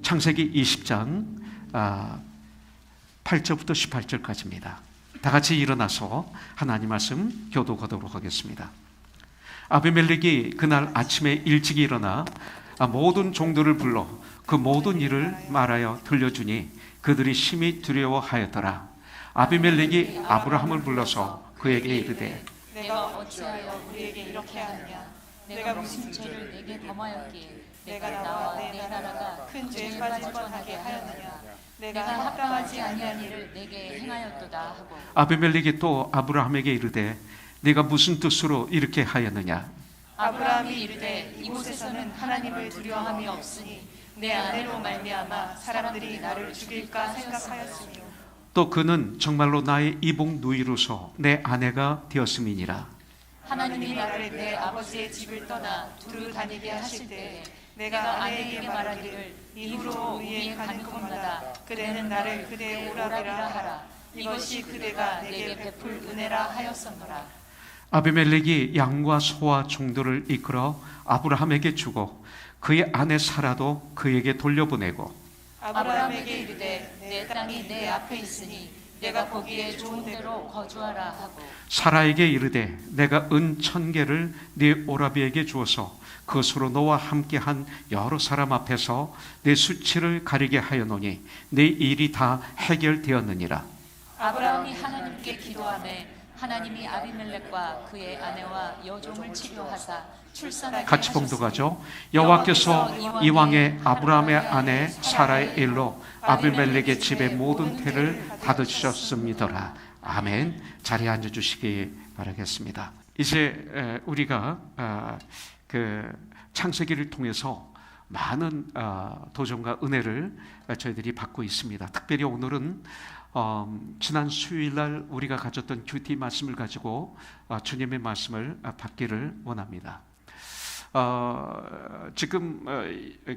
창세기 20장 8절부터 18절까지입니다. 다 같이 일어나서 하나님 말씀 교독하도록 하겠습니다. 아비멜렉이 그날 아침에 일찍 일어나 모든 종들을 불러 그 모든 일을 말하여 들려주니 그들이 심히 두려워하였더라. 아비멜렉이 아브라함을 불러서 그에게 이르되 내가 어찌하여 우리에게 이렇게 하느냐? 내가 무슨 죄를 내게 범하였기에 내가 나와 내 나라가 큰 죄에 빠질 뻔하게 하였느냐? 내가 합당하지 아니한 일을 내게 행하였도다 하고 아비멜렉이 또 아브라함에게 이르되 네가 무슨 뜻으로 이렇게 하였느냐? 아브라함이 이르되 이곳에서는 하나님을 두려워함이 없으니 내 아내로 말미암아 사람들이 나를 죽일까 생각하였으며 또 그는 정말로 나의 이복 누이로서 내 아내가 되었음이니라. 하나님이 나를 내 아버지의 집을 떠나 두루 다니게 하실 때에 내가 아내에게 말하기를 이후로 위에 가는 곳마다 그대는 나를 그대의 오라비라 하라. 이것이 그대가 내게 베풀 은혜라 하였었노라. 아비멜렉이 양과 소와 종들을 이끌어 아브라함에게 주고 그의 아내 사라도 그에게 돌려보내고 아브라함에게 이르되 내 땅이 내 앞에 있으니 내가 거기에 좋은 대로 거주하라 하고 사라에게 이르되 내가 은 1,000개를 네 오라비에게 주어서 그것으로 너와 함께한 여러 사람 앞에서 내 수치를 가리게 하여노니 내 일이 다 해결되었느니라. 아브라함이 하나님께 기도하매 하나님이 아비멜렉과 그의 아내와 여종을 치료하사 출산하게 같이 하셨으니 봉독하죠. 여호와께서 이왕에 아브라함의 아내 사라의 일로 아비멜렉의 집의 모든 태를 닫으셨습니다라. 아멘. 자리에 앉아주시기 바라겠습니다. 이제 우리가 그 창세기를 통해서 많은 도전과 은혜를 저희들이 받고 있습니다. 특별히 오늘은 지난 수요일날 우리가 가졌던 큐티 말씀을 가지고 주님의 말씀을 받기를 원합니다. 지금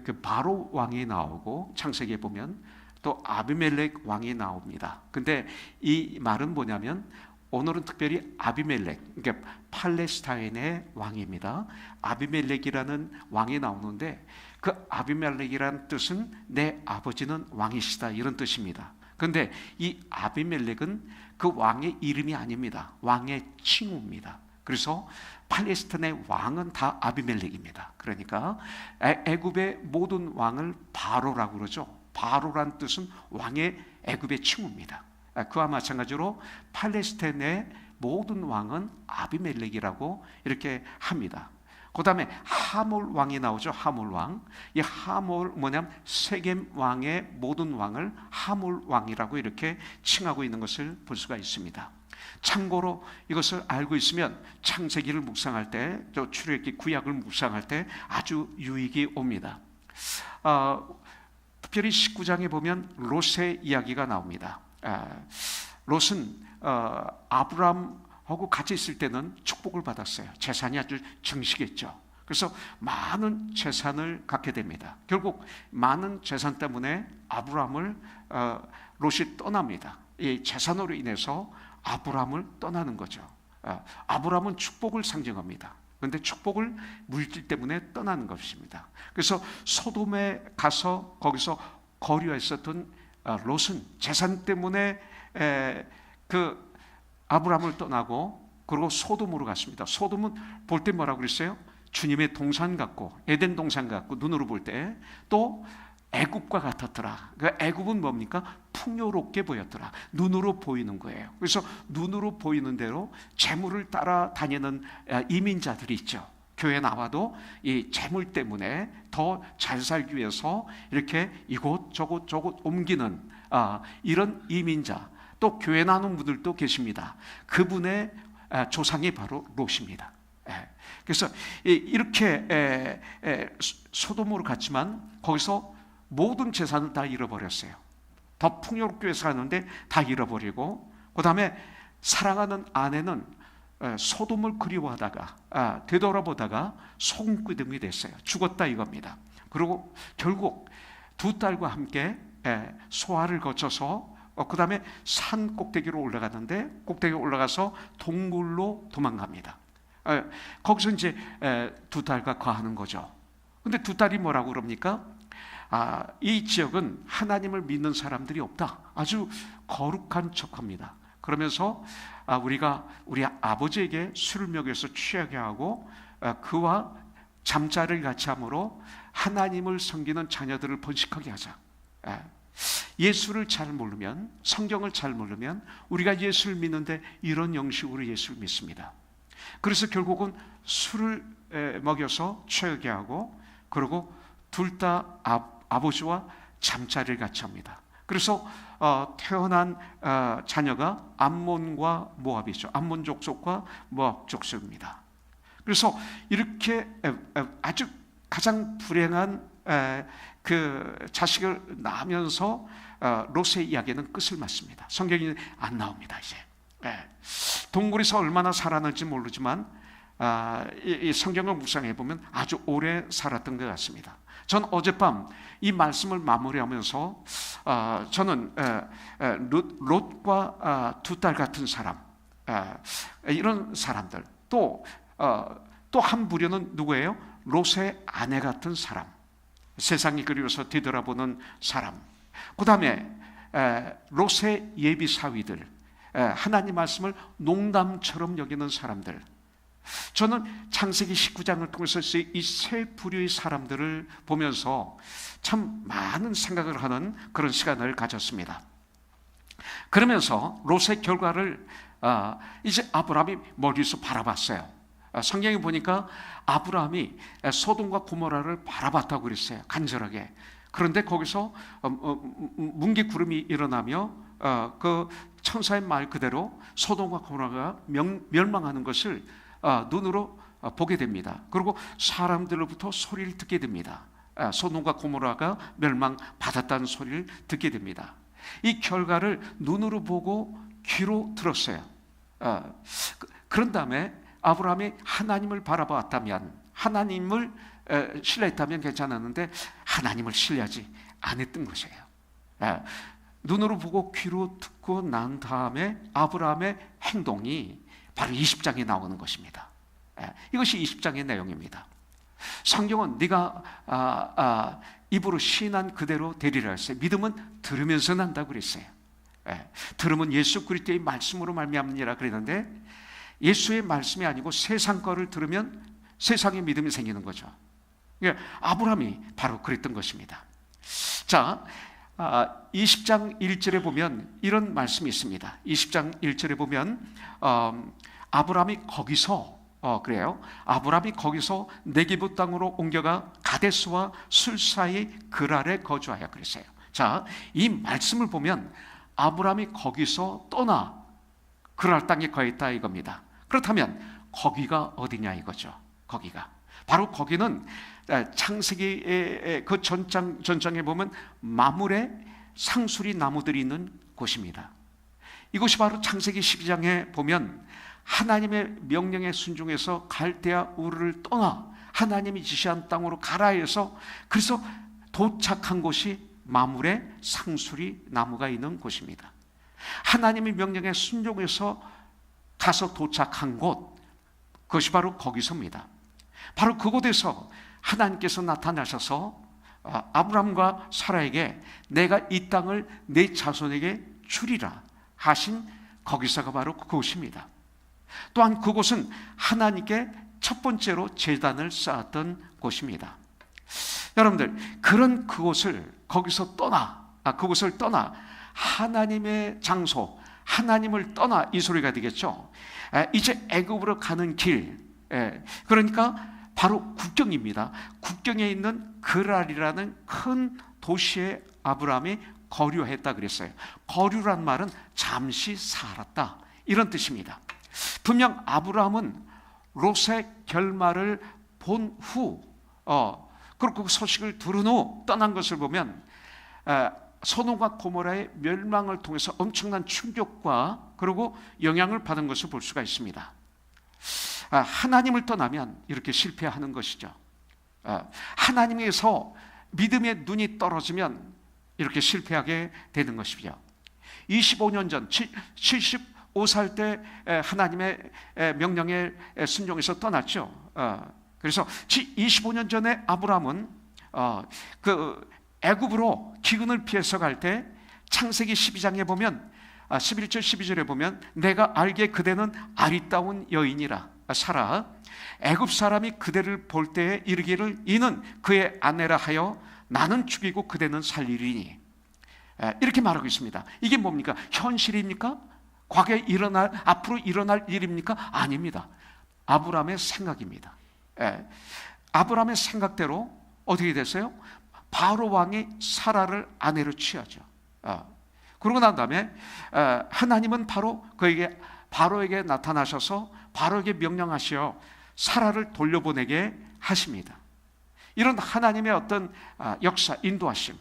그 바로 왕이 나오고 창세기에 보면 또 아비멜렉 왕이 나옵니다. 근데 이 말은 뭐냐면 오늘은 특별히 아비멜렉, 그러니까 팔레스타인의 왕입니다. 아비멜렉이라는 왕이 나오는데 그 아비멜렉이라는 뜻은 내 아버지는 왕이시다 이런 뜻입니다. 그런데 이 아비멜렉은 그 왕의 이름이 아닙니다. 왕의 칭호입니다. 그래서 팔레스타인의 왕은 다 아비멜렉입니다. 그러니까 애굽의 모든 왕을 바로라고 그러죠. 바로란 뜻은 왕의 애굽의 칭호입니다. 그와 마찬가지로 팔레스타인의 모든 왕은 아비멜렉이라고 이렇게 합니다. 그 다음에 하몰 왕이 나오죠. 하몰 왕. 이 하몰 뭐냐면 세겜 왕의 모든 왕을 하몰 왕이라고 이렇게 칭하고 있는 것을 볼 수가 있습니다. 참고로 이것을 알고 있으면 창세기를 묵상할 때, 또 출애굽기 구약을 묵상할 때 아주 유익이 옵니다. 특별히 19장에 보면 롯의 이야기가 나옵니다. 롯은 아브람하고 같이 있을 때는 축복을 받았어요. 재산이 아주 증식했죠. 그래서 많은 재산을 갖게 됩니다. 결국 많은 재산 때문에 아브람을 롯이 떠납니다. 이 재산으로 인해서 아브람을 떠나는 거죠. 아브람은 축복을 상징합니다. 그런데 축복을 물질 때문에 떠나는 것입니다. 그래서 소돔에 가서 거기서 거류에 있었던 롯은 재산 때문에 그 아브람을 떠나고 그리고 소돔으로 갔습니다. 소돔은 볼 때 뭐라고 그랬어요? 주님의 동산 같고 에덴 동산 같고 눈으로 볼 때 또 애굽과 같았더라. 그 애굽은 뭡니까? 풍요롭게 보였더라. 눈으로 보이는 거예요. 그래서 눈으로 보이는 대로 재물을 따라다니는 이민자들이 있죠. 교회 나와도 이 재물 때문에 더 잘 살기 위해서 이렇게 이곳저곳 옮기는 이런 이민자, 또 교회 나오는 분들도 계십니다. 그분의 조상이 바로 롯입니다. 그래서 이렇게 소돔으로 갔지만 거기서 모든 재산을 다 잃어버렸어요. 더 풍요롭게 사는데 다 잃어버리고, 그 다음에 사랑하는 아내는 소돔을 그리워하다가 되돌아보다가 소금기둥이 됐어요. 죽었다 이겁니다. 그리고 결국 두 딸과 함께 소아를 거쳐서 그 다음에 산 꼭대기로 올라갔는데 꼭대기에 올라가서 동굴로 도망갑니다. 거기서 이제 두 딸과 거하는 거죠. 근데 두 딸이 뭐라고 그럽니까? 이 지역은 하나님을 믿는 사람들이 없다. 아주 거룩한 척합니다. 그러면서 우리가 우리 아버지에게 술을 먹여서 취하게 하고 그와 잠자리를 같이 함으로 하나님을 섬기는 자녀들을 번식하게 하자. 예수를 잘 모르면, 성경을 잘 모르면 우리가 예수를 믿는데 이런 형식으로 예수를 믿습니다. 그래서 결국은 술을 먹여서 취하게 하고, 그리고 둘 다 아버지와 잠자리를 같이 합니다. 그래서 태어난 자녀가 암몬과 모압이죠. 암몬 족속과 모압 족속입니다. 그래서 이렇게 아주 가장 불행한 그 자식을 낳으면서 롯의 이야기는 끝을 맞습니다. 성경이 안 나옵니다. 이제 동굴에서 얼마나 살았는지 모르지만 이 성경을 묵상해 보면 아주 오래 살았던 것 같습니다. 전 어젯밤 이 말씀을 마무리하면서 저는 롯과 두 딸 같은 사람, 이런 사람들, 또 한 부류는 누구예요? 롯의 아내 같은 사람, 세상이 그리워서 뒤돌아보는 사람, 그 다음에 롯의 예비 사위들, 하나님 말씀을 농담처럼 여기는 사람들. 저는 창세기 19장을 통해서 이 세 부류의 사람들을 보면서 참 많은 생각을 하는 그런 시간을 가졌습니다. 그러면서 롯의 결과를 이제 아브라함이 멀리서 바라봤어요. 성경에 보니까 아브라함이 소돔과 고모라를 바라봤다고 그랬어요. 간절하게. 그런데 거기서 문기 구름이 일어나며 그 천사의 말 그대로 소돔과 고모라가 멸망하는 것을 눈으로 보게 됩니다. 그리고 사람들로부터 소리를 듣게 됩니다. 소돔과 고모라가 멸망받았다는 소리를 듣게 됩니다. 이 결과를 눈으로 보고 귀로 들었어요. 그런 다음에 아브라함이 하나님을 바라봤다면, 하나님을 신뢰했다면 괜찮았는데 하나님을 신뢰하지 않았던 것이에요. 눈으로 보고 귀로 듣고 난 다음에 아브라함의 행동이 바로 20장에 나오는 것입니다. 이것이 20장의 내용입니다. 성경은 네가 입으로 시인한 그대로 되리라 했어요. 믿음은 들으면서 난다고 그랬어요. 들으면 예수 그리스도의 말씀으로 말미암느니라 그랬는데, 예수의 말씀이 아니고 세상 거를 들으면 세상에 믿음이 생기는 거죠. 아브라함이 바로 그랬던 것입니다. 자, 20장 1절에 보면 이런 말씀이 있습니다. 20장 1절에 보면 아브라함이 거기서 그래요. 아브라함이 거기서 네게부 땅으로 옮겨가 가데스와 술 사이 그랄에 거주하여 그랬어요. 자, 이 말씀을 보면 아브라함이 거기서 떠나 그랄 땅에 거했다 이겁니다. 그렇다면 거기가 어디냐 이거죠. 거기가 바로 거기는 창세기의 그 전장에 보면 마물의 상수리 나무들이 있는 곳입니다. 이곳이 바로 창세기 12장에 보면 하나님의 명령에 순종해서 갈대아 우르를 떠나 하나님이 지시한 땅으로 가라 해서, 그래서 도착한 곳이 마물의 상수리 나무가 있는 곳입니다. 하나님의 명령에 순종해서 가서 도착한 곳, 그것이 바로 거기서입니다. 바로 그곳에서 하나님께서 나타나셔서 아브람과 사라에게 내가 이 땅을 내 자손에게 주리라 하신 거기서가 바로 그곳입니다. 또한 그곳은 하나님께 첫 번째로 제단을 쌓았던 곳입니다. 여러분들, 그런 그곳을 그곳을 떠나 하나님의 장소, 하나님을 떠나 이 소리가 되겠죠. 이제 애굽으로 가는 길, 그러니까 바로 국경입니다. 국경에 있는 그랄이라는 큰 도시에 아브라함이 거류했다 그랬어요. 거류란 말은 잠시 살았다 이런 뜻입니다. 분명 아브라함은 롯의 결말을 본 후, 그리고 그 소식을 들은 후 떠난 것을 보면 소돔과 고모라의 멸망을 통해서 엄청난 충격과 그리고 영향을 받은 것을 볼 수가 있습니다. 하나님을 떠나면 이렇게 실패하는 것이죠. 하나님에서 믿음의 눈이 떨어지면 이렇게 실패하게 되는 것이죠. 25년 전 75살 때 하나님의 명령에 순종해서 떠났죠. 그래서 25년 전에 아브라함은 그 애굽으로 기근을 피해서 갈 때 창세기 12장에 보면 11절 12절에 보면 내가 알기에 그대는 아리따운 여인이라 사라 애굽 사람이 그대를 볼 때에 이르기를 이는 그의 아내라 하여 나는 죽이고 그대는 살리리니 이렇게 말하고 있습니다. 이게 뭡니까? 현실입니까? 과거에 일어날 앞으로 일어날 일입니까? 아닙니다. 아브라함의 생각입니다. 아브라함의 생각대로 어떻게 됐어요? 바로 왕이 사라를 아내로 취하죠. 그러고 난 다음에 하나님은 바로 바로에게 나타나셔서 바로에게 명령하시어 사라를 돌려보내게 하십니다. 이런 하나님의 어떤 역사, 인도하심,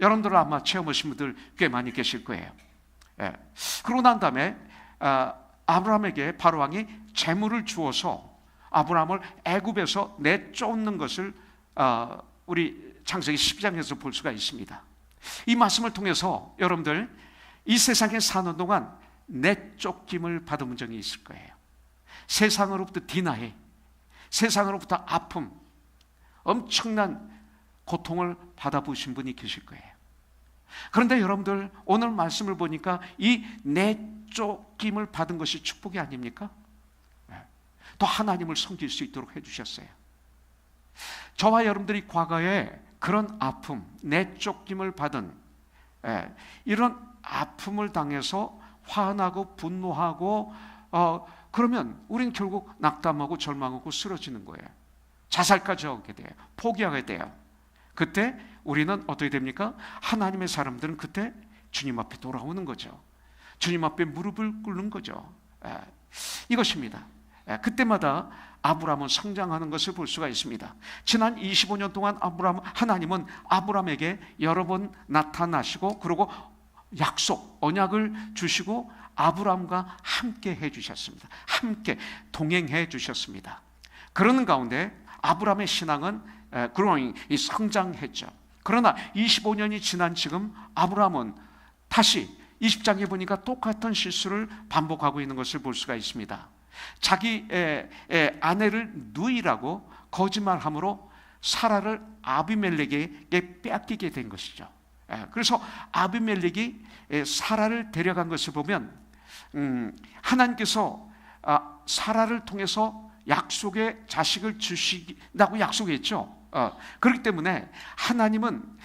여러분들 아마 체험하신 분들 꽤 많이 계실 거예요. 그러고 난 다음에 아브라함에게 바로 왕이 재물을 주어서 아브라함을 애굽에서 내쫓는 것을 우리 창세기 12장에서 볼 수가 있습니다. 이 말씀을 통해서 여러분들 이 세상에 사는 동안 내쫓김을 받은 적이 있을 거예요. 세상으로부터 디나해, 세상으로부터 아픔, 엄청난 고통을 받아보신 분이 계실 거예요. 그런데 여러분들 오늘 말씀을 보니까 이 내쫓김을 받은 것이 축복이 아닙니까? 또 하나님을 섬길 수 있도록 해주셨어요. 저와 여러분들이 과거에 그런 아픔, 내쫓김을 받은 이런 아픔을 당해서 화나고 분노하고 그러면 우린 결국 낙담하고 절망하고 쓰러지는 거예요. 자살까지 하게 돼요. 포기하게 돼요. 그때 우리는 어떻게 됩니까? 하나님의 사람들은 그때 주님 앞에 돌아오는 거죠. 주님 앞에 무릎을 꿇는 거죠. 이것입니다. 그때마다 아브라함은 성장하는 것을 볼 수가 있습니다. 지난 25년 동안 하나님은 아브라함에게 여러 번 나타나시고 그리고 약속, 언약을 주시고 아브라함과 함께 해주셨습니다. 함께 동행해 주셨습니다. 그러는 가운데 아브라함의 신앙은 성장했죠. 그러나 25년이 지난 지금 아브라함은 다시 20장에 보니까 똑같은 실수를 반복하고 있는 것을 볼 수가 있습니다. 자기 아내를 누이라고 거짓말함으로 사라를 아비멜렉에게 빼앗기게 된 것이죠. 그래서 아비멜렉이 사라를 데려간 것을 보면 하나님께서 사라를 통해서 약속의 자식을 주신다고 약속했죠. 그렇기 때문에 하나님은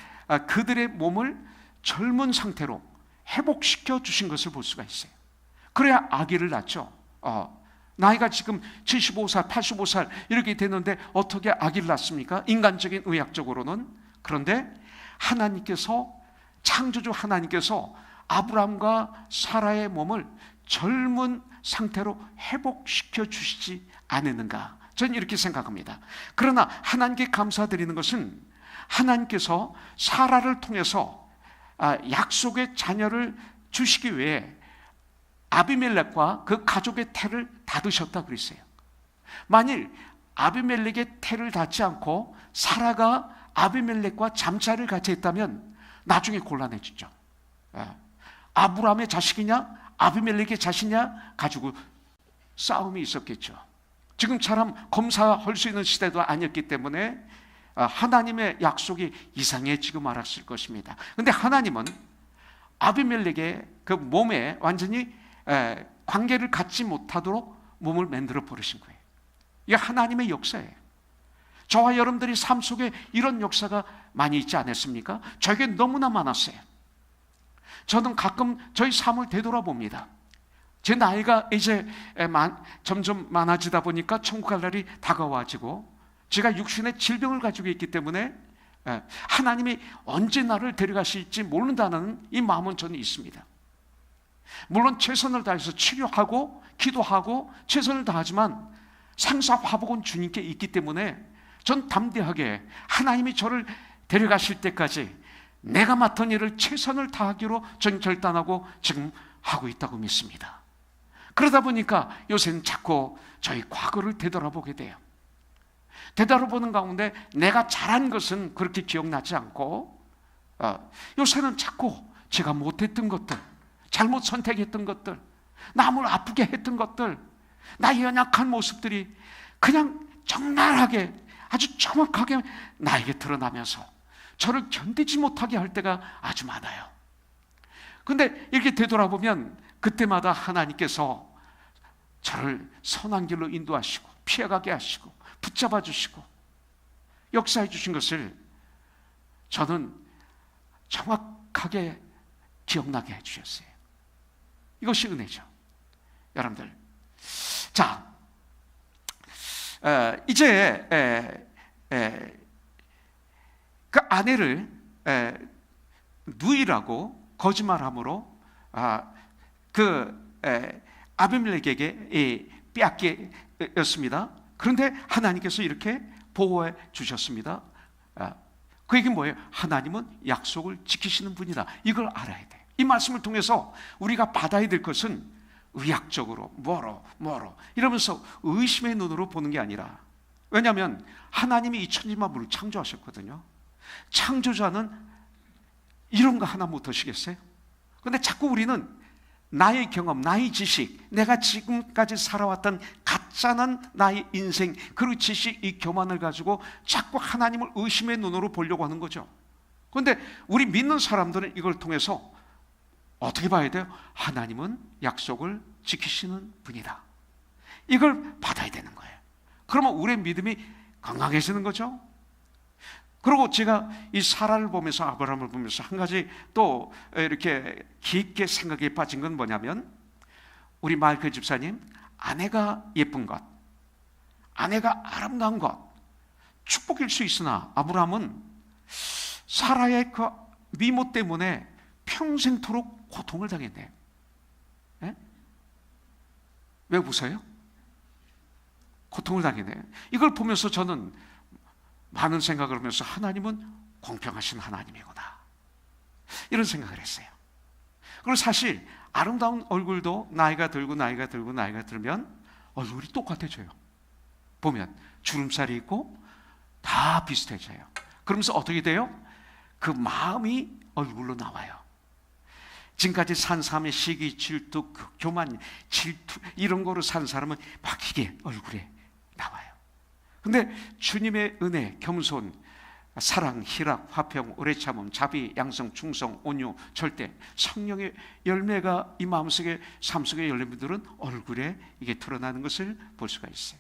그들의 몸을 젊은 상태로 회복시켜 주신 것을 볼 수가 있어요. 그래야 아기를 낳죠. 나이가 지금 75살, 85살 이렇게 됐는데 어떻게 아기를 낳습니까? 인간적인 의학적으로는. 그런데 하나님께서, 창조주 하나님께서 아브라함과 사라의 몸을 젊은 상태로 회복시켜 주시지 않았는가? 저는 이렇게 생각합니다. 그러나 하나님께 감사드리는 것은 하나님께서 사라를 통해서 약속의 자녀를 주시기 위해 아비멜렉과 그 가족의 태를 닫으셨다 그랬어요. 만일 아비멜렉의 태를 닫지 않고 사라가 아비멜렉과 잠자를 같이 했다면 나중에 곤란해지죠. 아브라함의 자식이냐 아비멜렉의 자식이냐 가지고 싸움이 있었겠죠. 지금처럼 검사할 수 있는 시대도 아니었기 때문에 하나님의 약속이 이상해지고 말았을 것입니다. 그런데 하나님은 아비멜렉의 그 몸에 완전히 관계를 갖지 못하도록 몸을 만들어 버리신 거예요. 이게 하나님의 역사예요. 저와 여러분들이 삶 속에 이런 역사가 많이 있지 않았습니까? 저에게 너무나 많았어요. 저는 가끔 저희 삶을 되돌아봅니다. 제 나이가 이제 점점 많아지다 보니까 천국 갈 날이 다가와지고 제가 육신의 질병을 가지고 있기 때문에 하나님이 언제 나를 데려가실지 모른다는 이 마음은 저는 있습니다. 물론 최선을 다해서 치료하고 기도하고 최선을 다하지만 생사화복은 주님께 있기 때문에 전 담대하게 하나님이 저를 데려가실 때까지 내가 맡은 일을 최선을 다하기로 전 결단하고 지금 하고 있다고 믿습니다. 그러다 보니까 요새는 자꾸 저희 과거를 되돌아보게 돼요. 되돌아보는 가운데 내가 잘한 것은 그렇게 기억나지 않고 요새는 자꾸 제가 못했던 것들, 잘못 선택했던 것들, 남을 아프게 했던 것들, 나의 연약한 모습들이 그냥 적나라하게 아주 정확하게 나에게 드러나면서 저를 견디지 못하게 할 때가 아주 많아요. 근데 이렇게 되돌아보면 그때마다 하나님께서 저를 선한 길로 인도하시고 피해가게 하시고 붙잡아 주시고 역사해 주신 것을 저는 정확하게 기억나게 해주셨어요. 이것이 은혜죠. 여러분들, 자, 이제 그 아내를 누이라고 거짓말함으로 아비멜렉에게 빼앗겼습니다. 그런데 하나님께서 이렇게 보호해 주셨습니다. 그 얘기는 뭐예요? 하나님은 약속을 지키시는 분이다. 이걸 알아야 돼요. 이 말씀을 통해서 우리가 받아야 될 것은 의학적으로 뭐로 이러면서 의심의 눈으로 보는 게 아니라, 왜냐하면 하나님이 이 천지만물을 창조하셨거든요. 창조자는 이런 거 하나 못하시겠어요? 그런데 자꾸 우리는 나의 경험, 나의 지식, 내가 지금까지 살아왔던 가짜는 나의 인생, 그리고 지식, 이 교만을 가지고 자꾸 하나님을 의심의 눈으로 보려고 하는 거죠. 그런데 우리 믿는 사람들은 이걸 통해서 어떻게 봐야 돼요? 하나님은 약속을 지키시는 분이다. 이걸 받아야 되는 거예요. 그러면 우리의 믿음이 건강해지는 거죠. 그리고 제가 이 사라를 보면서, 아브라함을 보면서 한 가지 또 이렇게 깊게 생각에 빠진 건 뭐냐면, 우리 마이클 집사님, 아내가 예쁜 것, 아내가 아름다운 것 축복일 수 있으나 아브라함은 사라의 그 미모 때문에 평생토록 고통을 당했네요. 예? 왜 웃어요? 고통을 당했네요. 이걸 보면서 저는 많은 생각을 하면서 하나님은 공평하신 하나님이구나, 이런 생각을 했어요. 그리고 사실 아름다운 얼굴도 나이가 들면 얼굴이 똑같아져요. 보면 주름살이 있고 다 비슷해져요. 그러면서 어떻게 돼요? 그 마음이 얼굴로 나와요. 지금까지 산 사람의 시기, 질투, 교만, 질투 이런 거로 산 사람은 막 이게 얼굴에 나와요. 근데 주님의 은혜, 겸손, 사랑, 희락, 화평, 오래 참음, 자비, 양성, 충성, 온유, 절대, 성령의 열매가 이 마음속에, 삶 속에 열린 분들은 얼굴에 이게 드러나는 것을 볼 수가 있어요.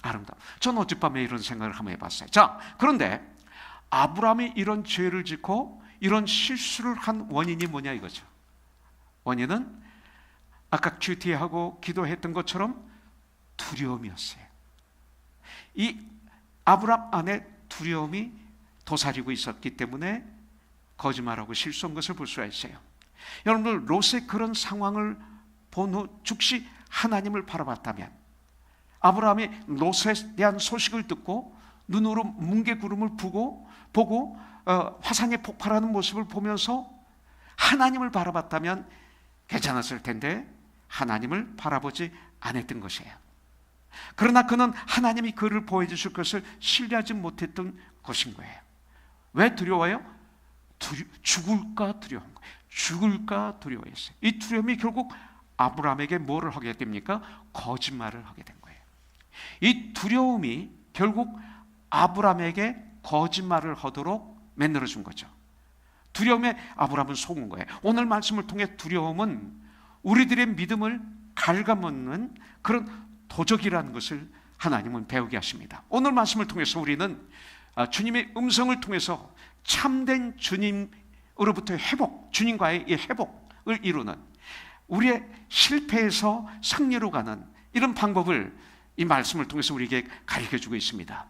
아름다워. 저는 어젯밤에 이런 생각을 한번 해봤어요. 자, 그런데 아브라함이 이런 죄를 짓고 이런 실수를 한 원인이 뭐냐 이거죠. 원인은 아까 큐티하고 기도했던 것처럼 두려움이었어요. 이 아브라함 안에 두려움이 도사리고 있었기 때문에 거짓말하고 실수한 것을 볼 수가 있어요. 여러분들, 롯의 그런 상황을 본 후 즉시 하나님을 바라봤다면, 아브라함이 롯에 대한 소식을 듣고 눈으로 뭉게구름을 보고 화산이 폭발하는 모습을 보면서 하나님을 바라봤다면 괜찮았을 텐데 하나님을 바라보지 않았던 것이에요. 그러나 그는 하나님이 그를 보여주실 것을 신뢰하지 못했던 것인 거예요. 왜 두려워요? 죽을까 두려운 거예요. 죽을까 두려워했어요. 이 두려움이 결국 아브라함에게 뭐를 하게 됩니까? 거짓말을 하게 된 거예요. 이 두려움이 결국 아브라함에게 거짓말을 하도록 만들어 준 거죠. 두려움에 아브라함은 속은 거예요. 오늘 말씀을 통해 두려움은 우리들의 믿음을 갉아먹는 그런 도적이라는 것을 하나님은 배우게 하십니다. 오늘 말씀을 통해서 우리는 주님의 음성을 통해서 참된 주님으로부터의 회복, 주님과의 이 회복을 이루는, 우리의 실패에서 승리로 가는 이런 방법을 이 말씀을 통해서 우리에게 가르쳐주고 있습니다.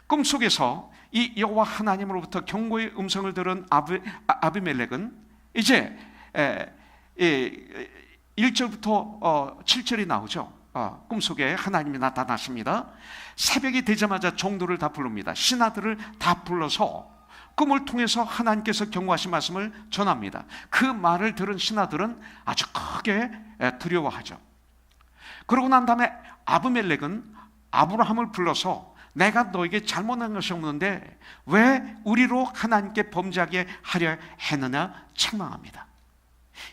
꿈속에서 이 여호와 하나님으로부터 경고의 음성을 들은 아비멜렉은 이제 1절부터 7절이 나오죠. 꿈속에 하나님이 나타나십니다. 새벽이 되자마자 종들을 다 부릅니다. 신하들을 다 불러서 꿈을 통해서 하나님께서 경고하신 말씀을 전합니다. 그 말을 들은 신하들은 아주 크게 두려워하죠. 그러고 난 다음에 아비멜렉은 아브라함을 불러서 내가 너에게 잘못한 것이 없는데 왜 우리로 하나님께 범죄하게 하려 했느냐 책망합니다.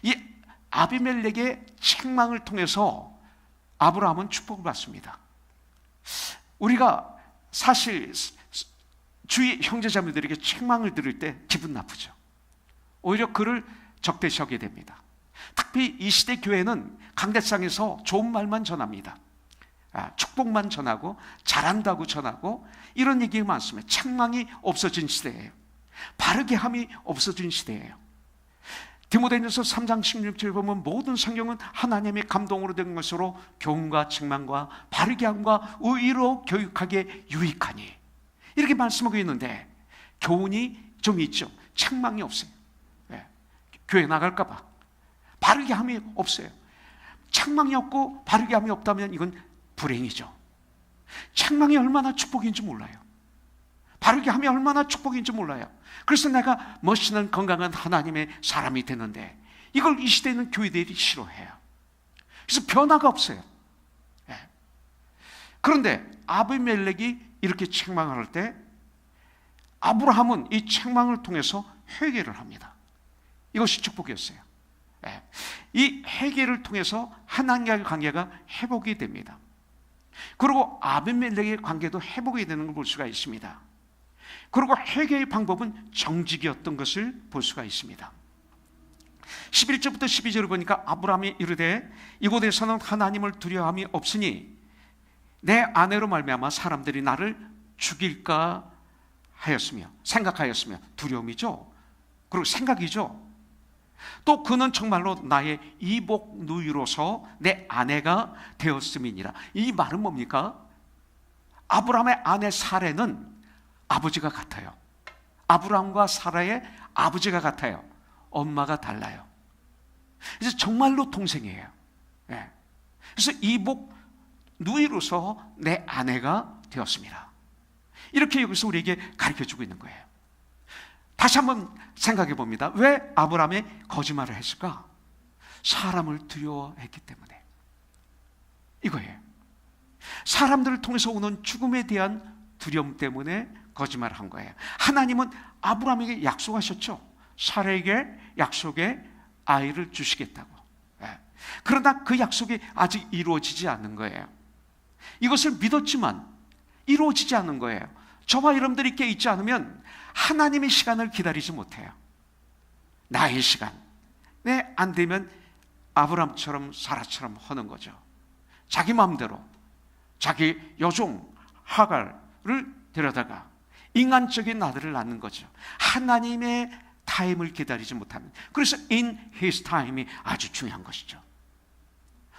이 아비멜렉의 책망을 통해서 아브라함은 축복을 받습니다. 우리가 사실 주위 형제자매들에게 책망을 들을 때 기분 나쁘죠. 오히려 그를 적대시하게 됩니다. 특히 이 시대 교회는 강대상에서 좋은 말만 전합니다. 축복만 전하고 잘한다고 전하고 이런 얘기가 많습니다. 책망이 없어진 시대예요. 바르게 함이 없어진 시대예요. 디모데전서 3장 16절에 보면 모든 성경은 하나님의 감동으로 된 것으로 교훈과 책망과 바르게 함과 의로 교육하기에 유익하니, 이렇게 말씀하고 있는데 교훈이 좀 있죠. 책망이 없어요. 교회 나갈까 봐 바르게 함이 없어요. 책망이 없고 바르게 함이 없다면 이건 불행이죠. 책망이 얼마나 축복인지 몰라요. 바르게 함이 얼마나 축복인지 몰라요. 그래서 내가 멋있는 건강한 하나님의 사람이 되는데 이걸 이 시대에는 교회들이 싫어해요. 그래서 변화가 없어요. 그런데 아비멜렉이 이렇게 책망할 때 아브라함은 이 책망을 통해서 회개를 합니다. 이것이 축복이었어요. 이 회개를 통해서 하나님과의 관계가 회복이 됩니다. 그리고 아비멜렉의 관계도 회복이 되는 걸 볼 수가 있습니다. 그리고 회개의 방법은 정직이었던 것을 볼 수가 있습니다. 11절부터 12절을 보니까 아브라함이 이르되 이곳에서는 하나님을 두려워함이 없으니 내 아내로 말미암아 사람들이 나를 죽일까 하였으며, 생각하였으며, 두려움이죠. 그리고 생각이죠. 또 그는 정말로 나의 이복 누이로서 내 아내가 되었음이니라. 이 말은 뭡니까? 아브라함의 아내 사레는 아버지가 같아요. 아브라함과 사라의 아버지가 같아요. 엄마가 달라요. 그래서 정말로 동생이에요. 그래서 이복 누이로서 내 아내가 되었습니다. 이렇게 여기서 우리에게 가르쳐주고 있는 거예요. 다시 한번 생각해 봅니다. 왜 아브라함이 거짓말을 했을까? 사람을 두려워했기 때문에. 이거예요. 사람들을 통해서 오는 죽음에 대한 두려움 때문에 거짓말을 한 거예요. 하나님은 아브라함에게 약속하셨죠. 사라에게 약속의 아이를 주시겠다고. 그러나 그 약속이 아직 이루어지지 않는 거예요. 이것을 믿었지만 이루어지지 않는 거예요. 저와 여러분들이 깨 있지 않으면 하나님의 시간을 기다리지 못해요. 나의 시간. 안 되면 아브라함처럼 사라처럼 하는 거죠. 자기 마음대로 자기 여종 하갈을 데려다가 인간적인 아들을 낳는 거죠. 하나님의 타임을 기다리지 못하는. 그래서 in his time이 아주 중요한 것이죠.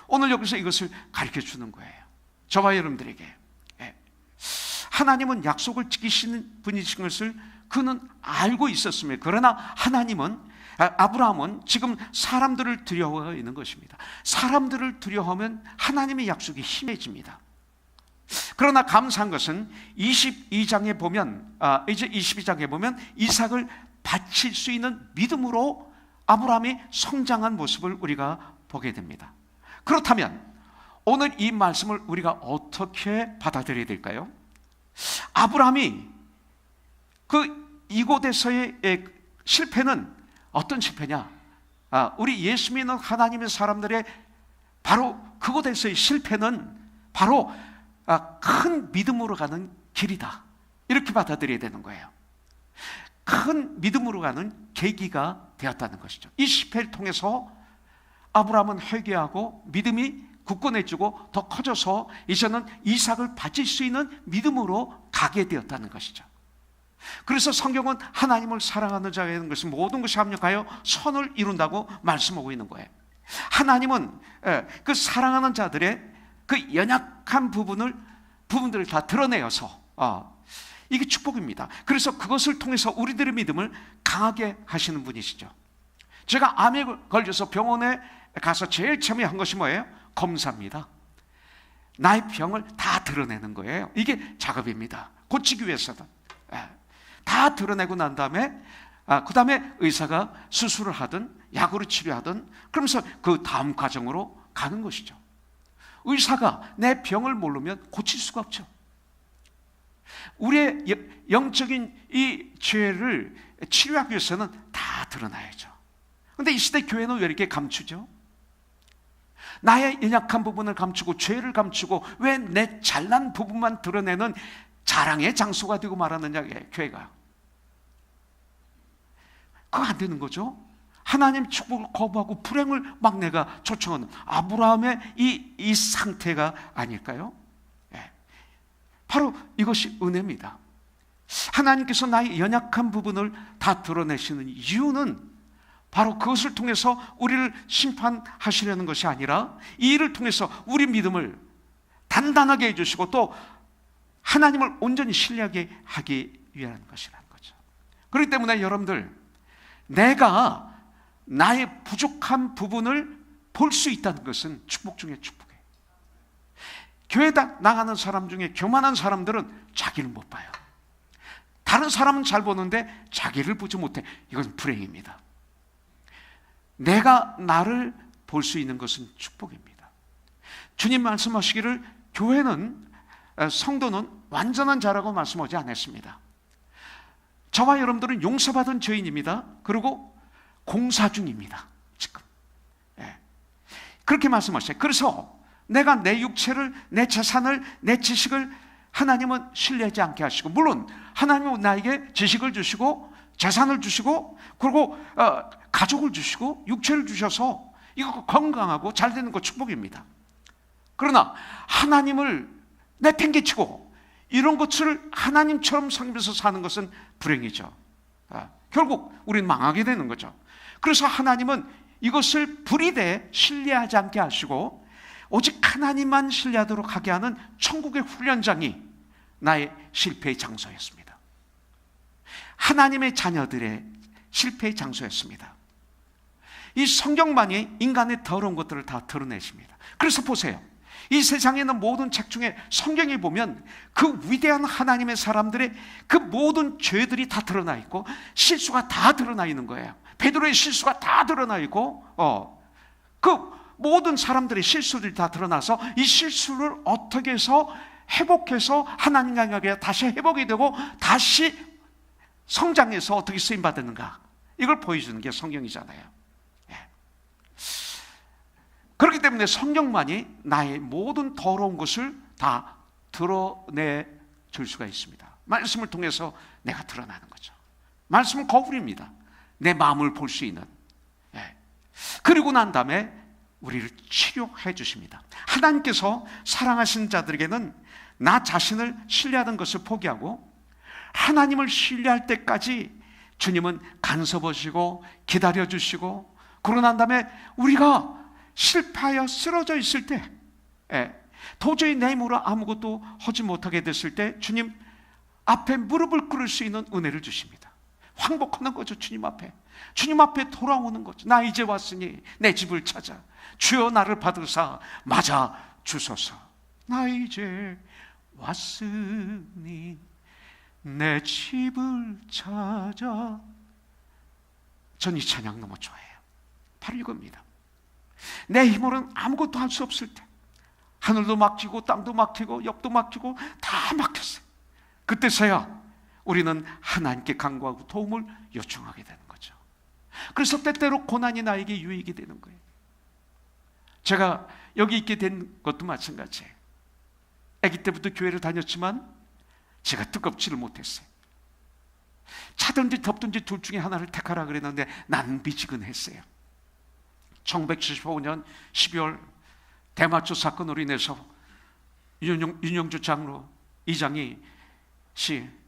오늘 여기서 이것을 가르쳐 주는 거예요. 저와 여러분들에게. 하나님은 약속을 지키시는 분이신 것을 그는 알고 있었으며, 그러나 하나님은, 아브라함은 지금 사람들을 두려워하는 것입니다. 사람들을 두려워하면 하나님의 약속이 힘해집니다. 그러나 감사한 것은 22장에 보면, 이제 22장에 보면 이삭을 바칠 수 있는 믿음으로 아브라함이 성장한 모습을 우리가 보게 됩니다. 그렇다면 오늘 이 말씀을 우리가 어떻게 받아들여야 될까요? 아브라함이 이곳에서의 실패는 어떤 실패냐? 우리 예수 믿는 하나님의 사람들의 바로 그곳에서의 실패는 바로 큰 믿음으로 가는 길이다. 이렇게 받아들여야 되는 거예요. 큰 믿음으로 가는 계기가 되었다는 것이죠. 이 실패를 통해서 아브라함은 회개하고 믿음이 굳건해지고 더 커져서 이제는 이삭을 바칠 수 있는 믿음으로 가게 되었다는 것이죠. 그래서 성경은 하나님을 사랑하는 자에는 것은 모든 것이 합력하여 선을 이룬다고 말씀하고 있는 거예요. 하나님은 그 사랑하는 자들의 그 연약한 부분들을 다 드러내어서 이게 축복입니다. 그래서 그것을 통해서 우리들의 믿음을 강하게 하시는 분이시죠. 제가 암에 걸려서 병원에 가서 제일 처음에 한 것이 뭐예요? 검사입니다. 나의 병을 다 드러내는 거예요. 이게 작업입니다. 고치기 위해서든. 다 드러내고 난 다음에 그 다음에 의사가 수술을 하든 약으로 치료하든 그러면서 그 다음 과정으로 가는 것이죠. 의사가 내 병을 모르면 고칠 수가 없죠. 우리의 영적인 이 죄를 치료하기 위해서는 다 드러나야죠. 그런데 이 시대 교회는 왜 이렇게 감추죠? 나의 연약한 부분을 감추고 죄를 감추고 왜 내 잘난 부분만 드러내는 자랑의 장소가 되고 말았느냐, 교회가. 그거 안 되는 거죠. 하나님 축복을 거부하고 불행을 막 내가 초청하는 아브라함의 이 상태가 아닐까요? 예. 바로 이것이 은혜입니다. 하나님께서 나의 연약한 부분을 다 드러내시는 이유는 바로 그것을 통해서 우리를 심판하시려는 것이 아니라 이 일을 통해서 우리 믿음을 단단하게 해주시고 또 하나님을 온전히 신뢰하게 하기 위한 것이라는 거죠. 그렇기 때문에 여러분들, 내가 나의 부족한 부분을 볼 수 있다는 것은 축복 중에 축복이에요. 교회 나가는 사람 중에 교만한 사람들은 자기를 못 봐요. 다른 사람은 잘 보는데 자기를 보지 못해. 이건 불행입니다. 내가 나를 볼 수 있는 것은 축복입니다. 주님 말씀하시기를 교회는, 성도는 완전한 자라고 말씀하지 않았습니다. 저와 여러분들은 용서받은 죄인입니다. 그리고 공사 중입니다. 지금. 예. 그렇게 말씀하셨어요. 그래서 내가 내 육체를, 내 재산을, 내 지식을 하나님은 신뢰하지 않게 하시고, 물론 하나님은 나에게 지식을 주시고 재산을 주시고 그리고 가족을 주시고 육체를 주셔서 이거 건강하고 잘 되는 거 축복입니다. 그러나 하나님을 내팽개치고 이런 것을 하나님처럼 섬기면서 사는 것은 불행이죠. 결국 우리는 망하게 되는 거죠. 그래서 하나님은 이것을 불이되 신뢰하지 않게 하시고 오직 하나님만 신뢰하도록 하게 하는 천국의 훈련장이 나의 실패의 장소였습니다. 하나님의 자녀들의 실패의 장소였습니다. 이 성경만이 인간의 더러운 것들을 다 드러내십니다. 그래서 보세요. 이 세상에 있는 모든 책 중에 성경에 보면 그 위대한 하나님의 사람들의 그 모든 죄들이 다 드러나 있고 실수가 다 드러나 있는 거예요. 베드로의 실수가 다 드러나 있고 그 모든 사람들의 실수들이 다 드러나서 이 실수를 어떻게 해서 회복해서 하나님과 연합해 다시 회복이 되고 다시 성장해서 어떻게 쓰임받았는가, 이걸 보여주는 게 성경이잖아요. 예. 그렇기 때문에 성경만이 나의 모든 더러운 것을 다 드러내 줄 수가 있습니다. 말씀을 통해서 내가 드러나는 거죠. 말씀은 거울입니다. 내 마음을 볼 수 있는. 예. 그리고 난 다음에 우리를 치료해 주십니다. 하나님께서 사랑하신 자들에게는 나 자신을 신뢰하는 것을 포기하고 하나님을 신뢰할 때까지 주님은 간섭하시고 기다려주시고, 그러고 난 다음에 우리가 실패하여 쓰러져 있을 때, 도저히 내 힘으로 아무것도 하지 못하게 됐을 때 주님 앞에 무릎을 꿇을 수 있는 은혜를 주십니다. 황복하는 거죠. 주님 앞에 돌아오는 거죠. 나 이제 왔으니 내 집을 찾아 주여 나를 받으사 맞아 주소서. 나 이제 왔으니 내 집을 찾아. 전 이 찬양 너무 좋아해요. 바로 이겁니다. 내 힘으로는 아무것도 할 수 없을 때, 하늘도 막히고 땅도 막히고 옆도 막히고 다 막혔어요. 그때서야 우리는 하나님께 간구하고 도움을 요청하게 되는 거죠. 그래서 때때로 고난이 나에게 유익이 되는 거예요. 제가 여기 있게 된 것도 마찬가지예요. 아기 때부터 교회를 다녔지만 제가 뜨겁지를 못했어요. 차든지 덥든지 둘 중에 하나를 택하라 그랬는데 나는 미지근했어요. 1975년 12월 대마초 사건으로 인해서 윤영주 장로 이장이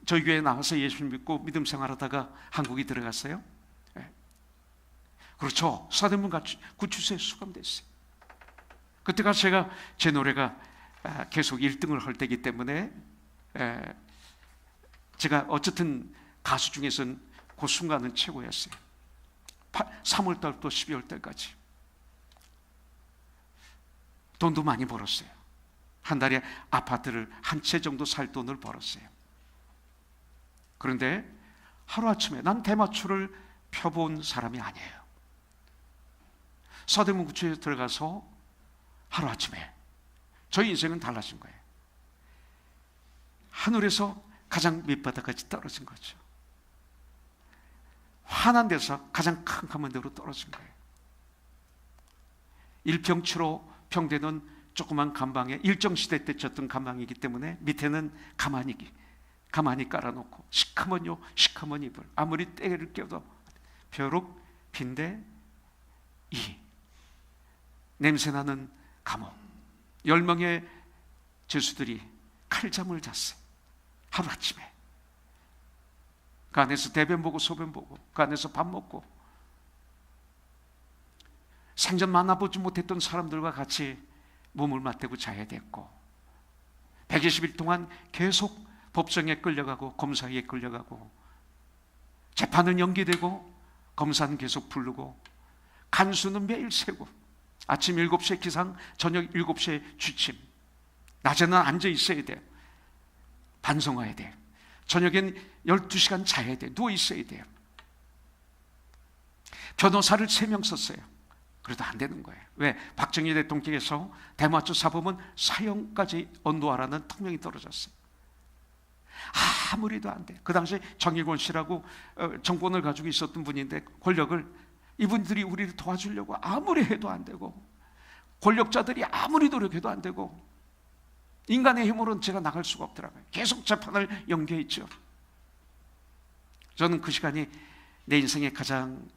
저희 교회에 나와서 예수 믿고 믿음 생활하다가 한국에 들어갔어요. 그렇죠. 서대문 구치소에 수감됐어요. 그때가 제 노래가 계속 1등을 할 때이기 때문에 제가 어쨌든 가수 중에서는 그 순간은 최고였어요. 3월달부터 12월달까지 돈도 많이 벌었어요. 한 달에 아파트를 한 채 정도 살 돈을 벌었어요. 그런데 하루아침에 난 대마초를 펴본 사람이 아니에요. 서대문 구치소에 들어가서 하루아침에 저희 인생은 달라진 거예요. 하늘에서 가장 밑바닥까지 떨어진 거죠. 환한 데서 가장 캄캄한 데로 떨어진 거예요. 1평치로 평대는 조그만 감방에 일정시대 때 쳤던 감방이기 때문에 밑에는 가만히 가만히 깔아놓고 시커먼 이불, 아무리 때를 껴도 벼룩 빈대 이 냄새나는 감옥, 10명의 죄수들이 칼잠을 잤어요. 하루아침에 그 안에서 대변 보고 소변 보고 그 안에서 밥 먹고 생전 만나보지 못했던 사람들과 같이 몸을 맞대고 자야 됐고 120일 동안 계속 법정에 끌려가고 검사에 끌려가고 재판은 연기되고 검사는 계속 부르고 간수는 매일 세고 아침 7시에 기상, 저녁 7시에 취침, 낮에는 앉아 있어야 돼요. 반성해야 돼요. 저녁엔 12시간 자야 돼요. 누워 있어야 돼요. 변호사를 3명 썼어요. 그래도 안 되는 거예요. 왜? 박정희 대통령께서 대마초 사범은 사형까지 언도하라는 특명이 떨어졌어요. 아무리도 안 돼. 그 당시에 정일권 씨라고 정권을 가지고 있었던 분인데 권력을 이분들이 우리를 도와주려고 아무리 해도 안 되고 권력자들이 아무리 노력해도 안 되고 인간의 힘으로는 제가 나갈 수가 없더라고요. 계속 재판을 연기했죠. 저는 그 시간이 내 인생에 가장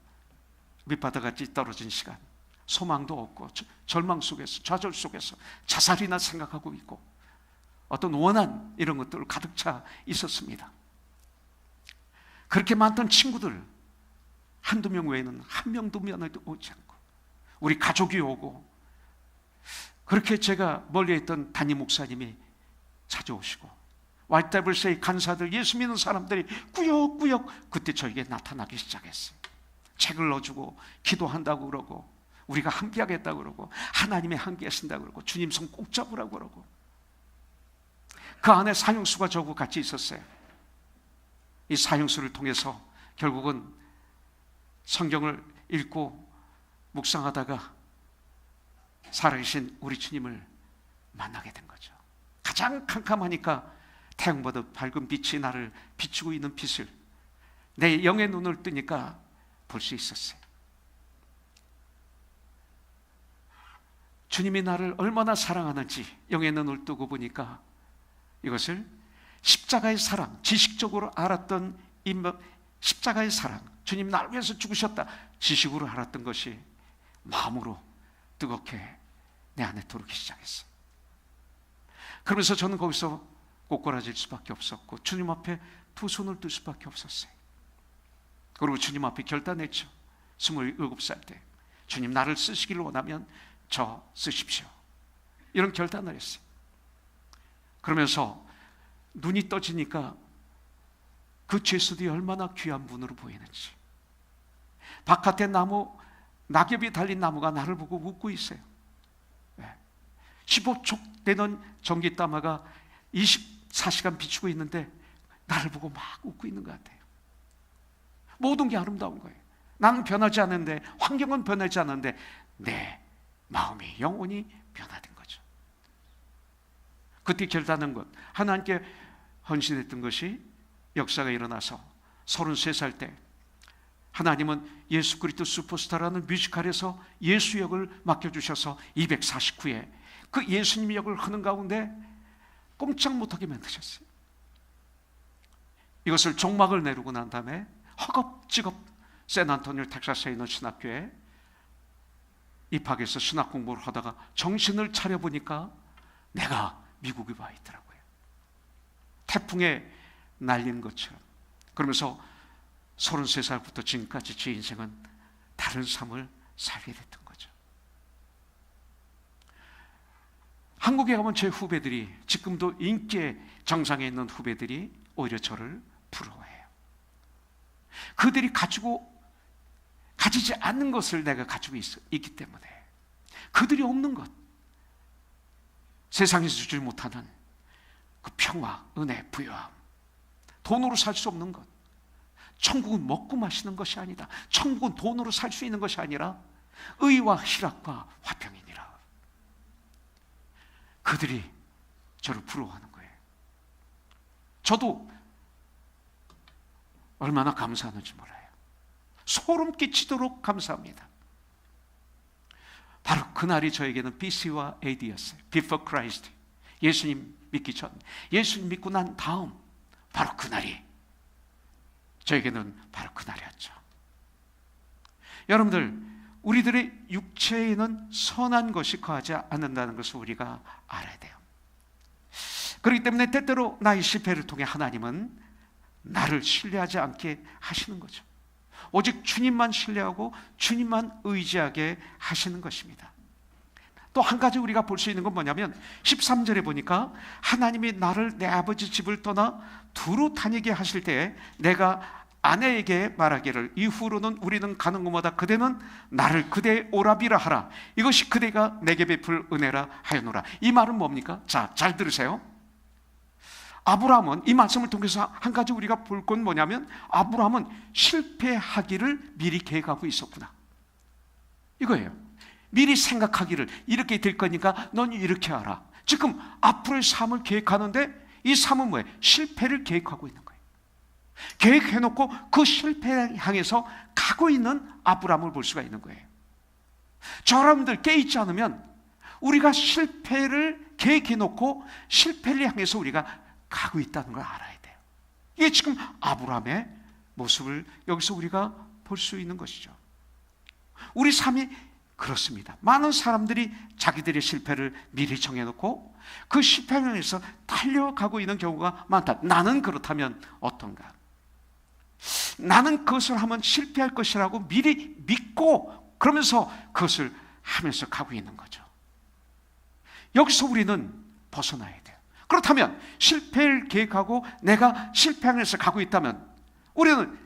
밑바닥같이 떨어진 시간, 소망도 없고 절망 속에서 좌절 속에서 자살이나 생각하고 있고 어떤 원한 이런 것들 가득 차 있었습니다. 그렇게 많던 친구들 한두 명 외에는 한 명도 면회도 오지 않고 우리 가족이 오고 그렇게 제가 멀리 있던 담임 목사님이 찾아오시고 YWCA 간사들 예수 믿는 사람들이 꾸역꾸역 그때 저에게 나타나기 시작했어요. 책을 넣어주고 기도한다고 그러고 우리가 함께하겠다고 그러고 하나님의 함께 하신다고 그러고 주님 손 꼭 잡으라고 그러고 그 안에 사형수가 저하고 같이 있었어요. 이 사형수를 통해서 결국은 성경을 읽고 묵상하다가 살아계신 우리 주님을 만나게 된 거죠. 가장 캄캄하니까 태양보다 밝은 빛이 나를 비추고 있는 빛을 내 영의 눈을 뜨니까 볼 수 있었어요. 주님이 나를 얼마나 사랑하는지 영의 눈을 뜨고 보니까 이것을 십자가의 사랑, 지식적으로 알았던 십자가의 사랑, 주님 나를 위해서 죽으셨다 지식으로 알았던 것이 마음으로 뜨겁게 내 안에 들어오기 시작했어요. 그러면서 저는 거기서 꼬꾸라질 수밖에 없었고 주님 앞에 두 손을 들 수밖에 없었어요. 그리고 주님 앞에 결단했죠. 27살 때 주님 나를 쓰시기를 원하면 저 쓰십시오. 이런 결단을 했어요. 그러면서 눈이 떠지니까 그 죄수들이 얼마나 귀한 분으로 보이는지, 바깥에 나무, 낙엽이 달린 나무가 나를 보고 웃고 있어요. 15촉 되는 전기다마가 24시간 비추고 있는데 나를 보고 막 웃고 있는 것 같아요. 모든 게 아름다운 거예요. 나는 변하지 않는데, 환경은 변하지 않는데 내 마음이 영원히 변화된 거죠. 그때 결단한 것, 하나님께 헌신했던 것이 역사가 일어나서 33살 때 하나님은 예수 그리스도 슈퍼스타라는 뮤지컬에서 예수 역을 맡겨주셔서 249회 그 예수님 역을 하는 가운데 꼼짝 못하게 만드셨어요. 이것을 종막을 내리고 난 다음에 허겁지겁 샌안토니오 텍사스에 있는 신학교에 입학해서 신학 공부를 하다가 정신을 차려보니까 내가 미국에 와 있더라고요. 태풍에 날린 것처럼. 그러면서 33살부터 지금까지 제 인생은 다른 삶을 살게 됐던 거죠. 한국에 가면 제 후배들이, 지금도 인기의 정상에 있는 후배들이 오히려 저를 부러워해요. 그들이 가지지 않는 것을 내가 가지고 있기 때문에, 그들이 없는 것, 세상에서 주지 못하는 그 평화, 은혜, 부유함, 돈으로 살 수 없는 것. 천국은 먹고 마시는 것이 아니다. 천국은 돈으로 살 수 있는 것이 아니라 의와 희락과 화평이니라. 그들이 저를 부러워하는 거예요. 저도 얼마나 감사하는지 몰라요. 소름 끼치도록 감사합니다. 바로 그날이 저에게는 BC와 AD였어요. Before Christ. 예수님 믿기 전, 예수님 믿고 난 다음 바로 그날이, 저에게는 바로 그날이었죠. 여러분들, 우리들의 육체에는 선한 것이 거하지 않는다는 것을 우리가 알아야 돼요. 그렇기 때문에 때때로 나의 실패를 통해 하나님은 나를 신뢰하지 않게 하시는 거죠. 오직 주님만 신뢰하고 주님만 의지하게 하시는 것입니다. 또 한 가지 우리가 볼 수 있는 건 뭐냐면 13절에 보니까 하나님이 나를 내 아버지 집을 떠나 두루 다니게 하실 때에 내가 아내에게 말하기를 이후로는 우리는 가는 곳마다 그대는 나를 그대의 오라비라 하라. 이것이 그대가 내게 베풀 은혜라 하였노라. 이 말은 뭡니까? 자, 잘 들으세요. 아브라함은 이 말씀을 통해서 한 가지 우리가 볼 건 뭐냐면 아브라함은 실패하기를 미리 계획하고 있었구나, 이거예요. 미리 생각하기를 이렇게 될 거니까 넌 이렇게 하라. 지금 앞으로의 삶을 계획하는데 이 삶은 뭐예요? 실패를 계획하고 있는 거예요. 계획해놓고 그 실패를 향해서 가고 있는 아브라함을 볼 수가 있는 거예요. 저 여러분들 깨있지 않으면 우리가 실패를 계획해놓고 실패를 향해서 우리가 가고 있다는 걸 알아야 돼요. 이게 지금 아브라함의 모습을 여기서 우리가 볼 수 있는 것이죠. 우리 삶이 그렇습니다. 많은 사람들이 자기들의 실패를 미리 정해놓고 그 실패를 향해서 달려가고 있는 경우가 많다. 나는 그렇다면 어떤가? 나는 그것을 하면 실패할 것이라고 미리 믿고 그러면서 그것을 하면서 가고 있는 거죠. 여기서 우리는 벗어나야 돼요. 그렇다면 실패를 계획하고 내가 실패하면서 가고 있다면 우리는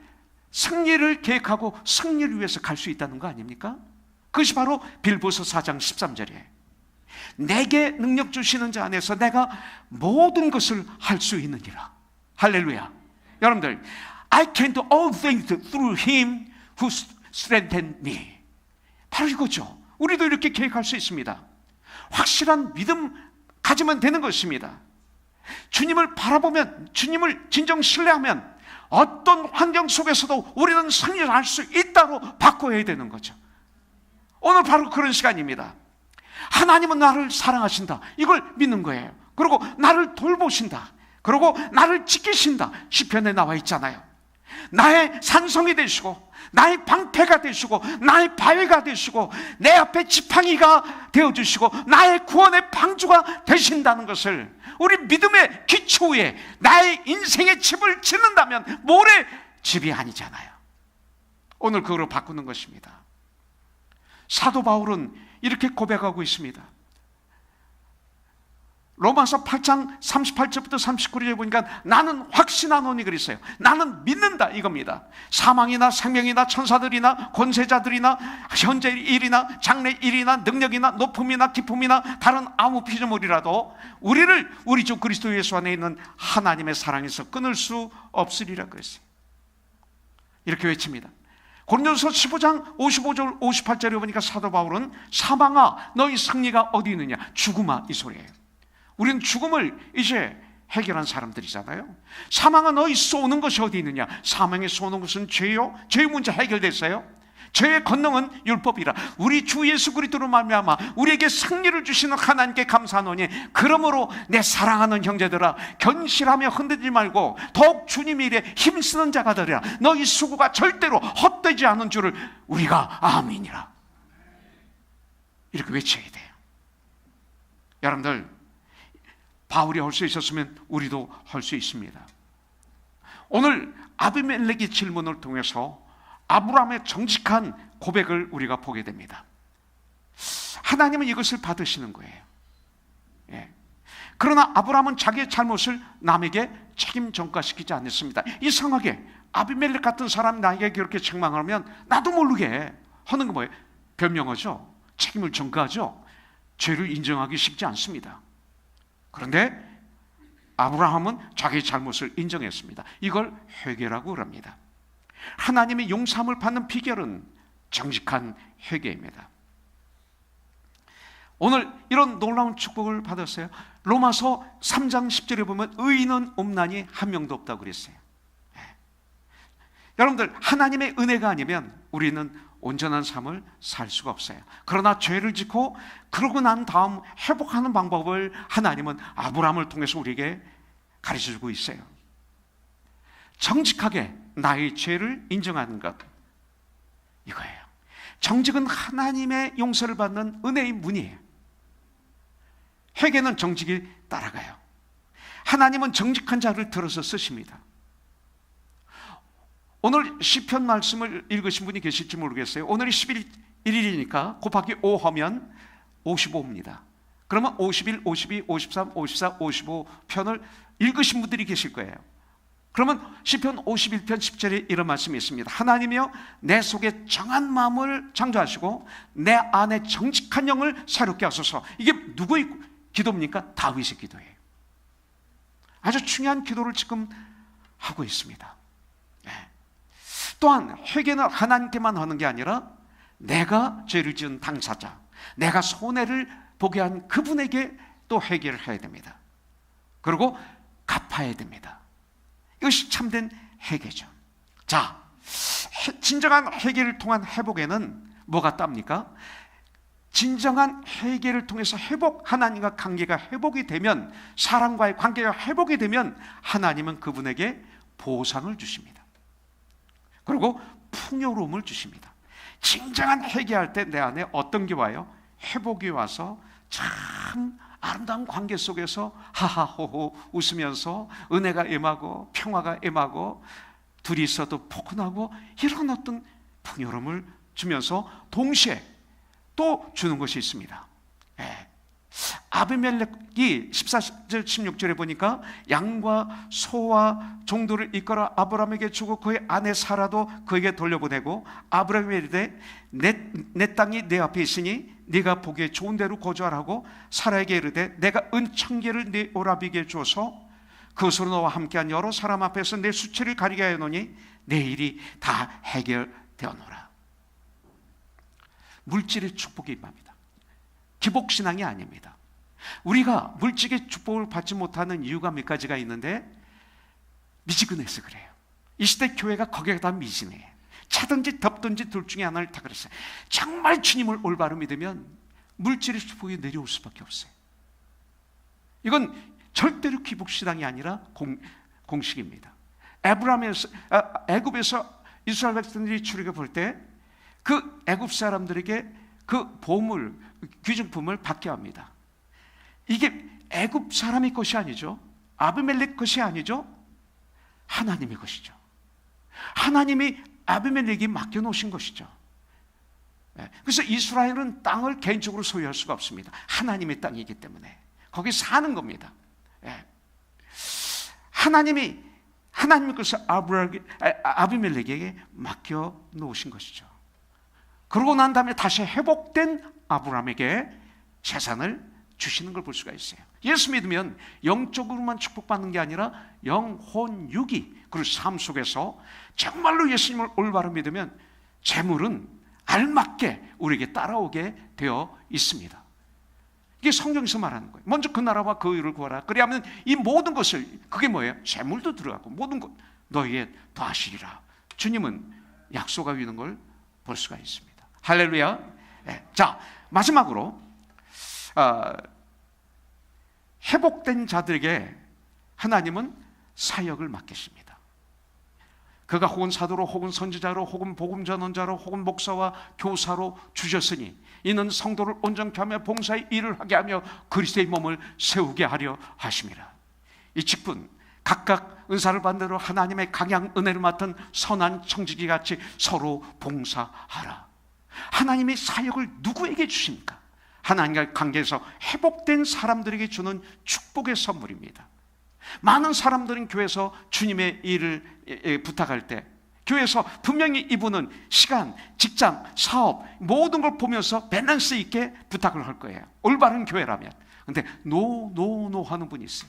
승리를 계획하고 승리를 위해서 갈 수 있다는 거 아닙니까? 그것이 바로 빌보서 4장 13절이에요. 내게 능력 주시는 자 안에서 내가 모든 것을 할 수 있느니라. 할렐루야. 여러분들, I can do all things through him who strengthened me. 바로 이거죠. 우리도 이렇게 계획할 수 있습니다. 확실한 믿음 가지면 되는 것입니다. 주님을 바라보면, 주님을 진정 신뢰하면 어떤 환경 속에서도 우리는 승리를 할 수 있다고 바꿔야 되는 거죠. 오늘 바로 그런 시간입니다. 하나님은 나를 사랑하신다, 이걸 믿는 거예요. 그리고 나를 돌보신다, 그리고 나를 지키신다. 시편에 나와 있잖아요. 나의 산성이 되시고 나의 방패가 되시고 나의 바위가 되시고 내 앞에 지팡이가 되어주시고 나의 구원의 방주가 되신다는 것을 우리 믿음의 기초 위에 나의 인생의 집을 짓는다면 모래 집이 아니잖아요. 오늘 그거로 바꾸는 것입니다. 사도 바울은 이렇게 고백하고 있습니다. 로마서 8장 38절부터 39절에 보니까 나는 확신하노니 그랬어요. 나는 믿는다, 이겁니다. 사망이나 생명이나 천사들이나 권세자들이나 현재 일이나 장래 일이나 능력이나 높음이나 기쁨이나 다른 아무 피조물이라도 우리를 우리 주 그리스도 예수 안에 있는 하나님의 사랑에서 끊을 수 없으리라 그랬어요. 이렇게 외칩니다. 고린도서 15장 55절 58절에 보니까 사도 바울은 사망아 너희 승리가 어디 있느냐, 죽음아, 이 소리예요. 우리는 죽음을 이제 해결한 사람들이잖아요. 사망아 너희 쏘는 것이 어디 있느냐, 사망에 쏘는 것은 죄요. 죄의 문제 해결됐어요. 죄의 권능은 율법이라. 우리 주 예수 그리스도로 말미암아 우리에게 승리를 주시는 하나님께 감사하노니 그러므로 내 사랑하는 형제들아 견실하며 흔들지 말고 더욱 주님 일에 힘쓰는 자가 되리라. 너희 수고가 절대로 헛되지 않은 줄을 우리가 아멘이라. 이렇게 외쳐야 돼요. 여러분들, 바울이 할 수 있었으면 우리도 할 수 있습니다. 오늘 아비멜렉의 질문을 통해서 아브라함의 정직한 고백을 우리가 보게 됩니다. 하나님은 이것을 받으시는 거예요. 예. 그러나 아브라함은 자기의 잘못을 남에게 책임 전가시키지 않았습니다. 이상하게 아비멜렉 같은 사람 나에게 그렇게 책망하면 나도 모르게 하는 거 뭐예요? 변명하죠. 책임을 전가하죠. 죄를 인정하기 쉽지 않습니다. 그런데 아브라함은 자기의 잘못을 인정했습니다. 이걸 회개라고 합니다. 하나님의 용서함을 받는 비결은 정직한 회개입니다. 오늘 이런 놀라운 축복을 받았어요. 로마서 3장 10절에 보면 의인은 없나니 한 명도 없다고 그랬어요. 여러분들, 하나님의 은혜가 아니면 우리는 온전한 삶을 살 수가 없어요. 그러나 죄를 짓고 그러고 난 다음 회복하는 방법을 하나님은 아브라함을 통해서 우리에게 가르쳐주고 있어요. 정직하게 나의 죄를 인정하는 것, 이거예요. 정직은 하나님의 용서를 받는 은혜의 문이에요. 회개는 정직이 따라가요. 하나님은 정직한 자를 들어서 쓰십니다. 오늘 시편 말씀을 읽으신 분이 계실지 모르겠어요. 오늘이 11일이니까 곱하기 5 하면 55입니다. 그러면 51, 52, 53, 54, 55 편을 읽으신 분들이 계실 거예요. 그러면 시편 51편 10절에 이런 말씀이 있습니다. 하나님이여 내 속에 정한 마음을 창조하시고 내 안에 정직한 영을 새롭게 하소서. 이게 누구의 기도입니까? 다윗의 기도예요. 아주 중요한 기도를 지금 하고 있습니다. 네. 또한 회개는 하나님께만 하는 게 아니라 내가 죄를 지은 당사자, 내가 손해를 보게 한 그분에게 또 회개를 해야 됩니다. 그리고 갚아야 됩니다. 이것이 참된 회개죠. 자, 진정한 회개를 통한 회복에는 뭐가 따릅니까? 진정한 회개를 통해서 하나님과 관계가 회복이 되면, 사람과의 관계가 회복이 되면 하나님은 그분에게 보상을 주십니다. 그리고 풍요로움을 주십니다. 진정한 회개할 때 내 안에 어떤 게 와요? 회복이 와서 참 아름다운 관계 속에서 하하호호 웃으면서 은혜가 임하고 평화가 임하고 둘이 있어도 포근하고 이런 어떤 풍요로움을 주면서 동시에 또 주는 것이 있습니다. 예. 아비멜렉이 14절 16절에 보니까 양과 소와 종들을 이끌어 아브라함에게 주고 그의 아내 사라도 그에게 돌려보내고 아브라함이 이르되 내 땅이 내 앞에 있으니 네가 보기에 좋은 대로 거주하라고 사라에게 이르되 내가 은천계를 네 오라비에게 주어서 그것으로 너와 함께한 여러 사람 앞에서 내 수치를 가리게 하였노니 내 일이 다 해결되었노라. 물질의 축복이 임합니다. 기복신앙이 아닙니다. 우리가 물질의 축복을 받지 못하는 이유가 몇 가지가 있는데 미지근해서 그래요. 이 시대 교회가 거기에 다 미진해요. 차든지 덥든지 둘 중에 하나를 다 그랬어요. 정말 주님을 올바로 믿으면 물질의 축복이 내려올 수밖에 없어요. 이건 절대로 기복신앙이 아니라 공식입니다. 애굽에서 이스라엘 백성들이 출애굽 볼 때 그 애굽 사람들에게 그 보물, 귀중품을 받게 합니다. 이게 애굽 사람의 것이 아니죠. 아비멜렉 것이 아니죠. 하나님의 것이죠. 하나님이 아비멜렉이 맡겨놓으신 것이죠. 그래서 이스라엘은 땅을 개인적으로 소유할 수가 없습니다. 하나님의 땅이기 때문에 거기 사는 겁니다. 하나님의 것을 아비멜렉에게 맡겨놓으신 것이죠. 그러고 난 다음에 다시 회복된 아브라함에게 재산을 주시는 걸 볼 수가 있어요. 예수 믿으면 영적으로만 축복받는 게 아니라 영혼, 육이, 그리고 삶 속에서 정말로 예수님을 올바로 믿으면 재물은 알맞게 우리에게 따라오게 되어 있습니다. 이게 성경에서 말하는 거예요. 먼저 그 나라와 그 의를 구하라. 그래야면 이 모든 것을, 그게 뭐예요? 재물도 들어가고 모든 것 너희에 더하시리라. 주님은 약속하고 있는 걸 볼 수가 있습니다. 할렐루야. 자, 마지막으로 회복된 자들에게 하나님은 사역을 맡기십니다. 그가 혹은 사도로 혹은 선지자로 혹은 복음 전원자로 혹은 목사와 교사로 주셨으니 이는 성도를 온전케 하며 봉사의 일을 하게 하며 그리스도의 몸을 세우게 하려 하심이라. 이 직분 각각 은사를 받은 대로 하나님의 강양 은혜를 맡은 선한 청지기 같이 서로 봉사하라. 하나님의 사역을 누구에게 주십니까? 하나님과의 관계에서 회복된 사람들에게 주는 축복의 선물입니다. 많은 사람들은 교회에서 주님의 일을 부탁할 때 교회에서 분명히 이분은 시간, 직장, 사업 모든 걸 보면서 밸런스 있게 부탁을 할 거예요. 올바른 교회라면. 근데 노 하는 분이 있어요.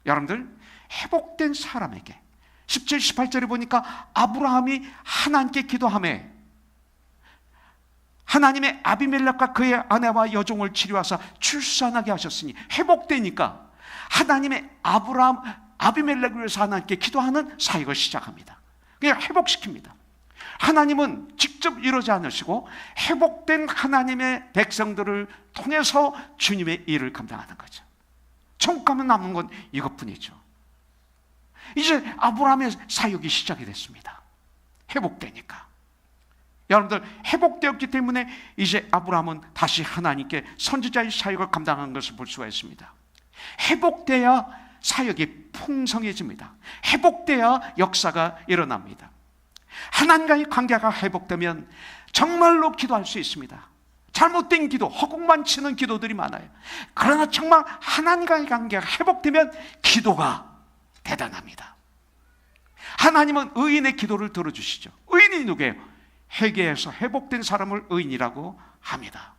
여러분들, 회복된 사람에게 17, 18절에 보니까 아브라함이 하나님께 기도하며 하나님의 아비멜렉과 그의 아내와 여종을 치료하사 출산하게 하셨으니 회복되니까 하나님의 아비멜렉을 위해서 하나님께 기도하는 사역을 시작합니다. 그냥 회복시킵니다. 하나님은 직접 이루지 않으시고 회복된 하나님의 백성들을 통해서 주님의 일을 감당하는 거죠. 천국 가면 남는 건 이것뿐이죠. 이제 아브라함의 사역이 시작이 됐습니다. 회복되니까. 여러분들, 회복되었기 때문에 이제 아브라함은 다시 하나님께 선지자의 사역을 감당한 것을 볼 수가 있습니다. 회복돼야 사역이 풍성해집니다. 회복돼야 역사가 일어납니다. 하나님과의 관계가 회복되면 정말로 기도할 수 있습니다. 잘못된 기도, 허공만 치는 기도들이 많아요. 그러나 정말 하나님과의 관계가 회복되면 기도가 대단합니다. 하나님은 의인의 기도를 들어주시죠. 의인이 누구예요? 회개해서 회복된 사람을 의인이라고 합니다.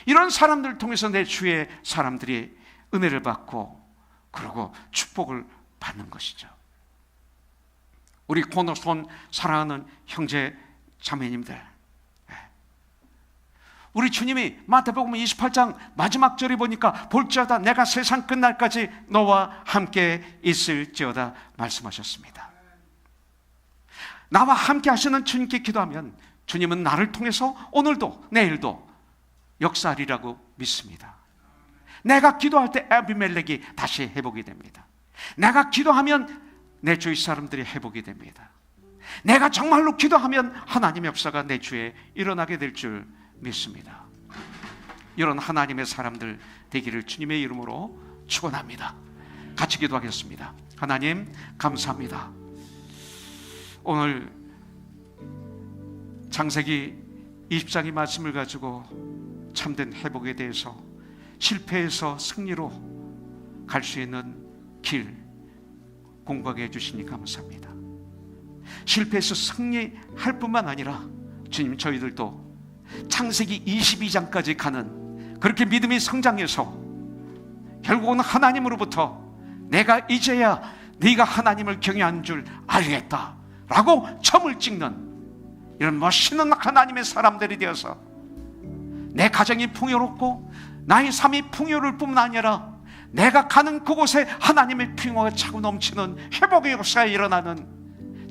이런 사람들을 통해서 내 주위의 사람들이 은혜를 받고 그리고 축복을 받는 것이죠. 우리 코너스톤 사랑하는 형제 자매님들, 우리 주님이 마태복음 28장 마지막 절에 보니까 볼지어다 내가 세상 끝날까지 너와 함께 있을지어다 말씀하셨습니다. 나와 함께 하시는 주님께 기도하면 주님은 나를 통해서 오늘도 내일도 역사하리라고 믿습니다. 내가 기도할 때 아비멜렉이 다시 회복이 됩니다. 내가 기도하면 내 주위 사람들이 회복이 됩니다. 내가 정말로 기도하면 하나님의 역사가 내 주위에 일어나게 될 줄 믿습니다. 이런 하나님의 사람들 되기를 주님의 이름으로 축원합니다. 같이 기도하겠습니다. 하나님 감사합니다. 오늘 창세기 20장의 말씀을 가지고 참된 회복에 대해서 실패에서 승리로 갈 수 있는 길 공부하게 해주시니 감사합니다. 실패해서 승리할 뿐만 아니라 주님, 저희들도 창세기 22장까지 가는 그렇게 믿음이 성장해서 결국은 하나님으로부터 내가 이제야 네가 하나님을 경외하는 줄 알겠다 라고 점을 찍는 이런 멋있는 하나님의 사람들이 되어서 내 가정이 풍요롭고 나의 삶이 풍요로울 뿐만 아니라 내가 가는 그곳에 하나님의 평화가 차고 넘치는 회복의 역사가 일어나는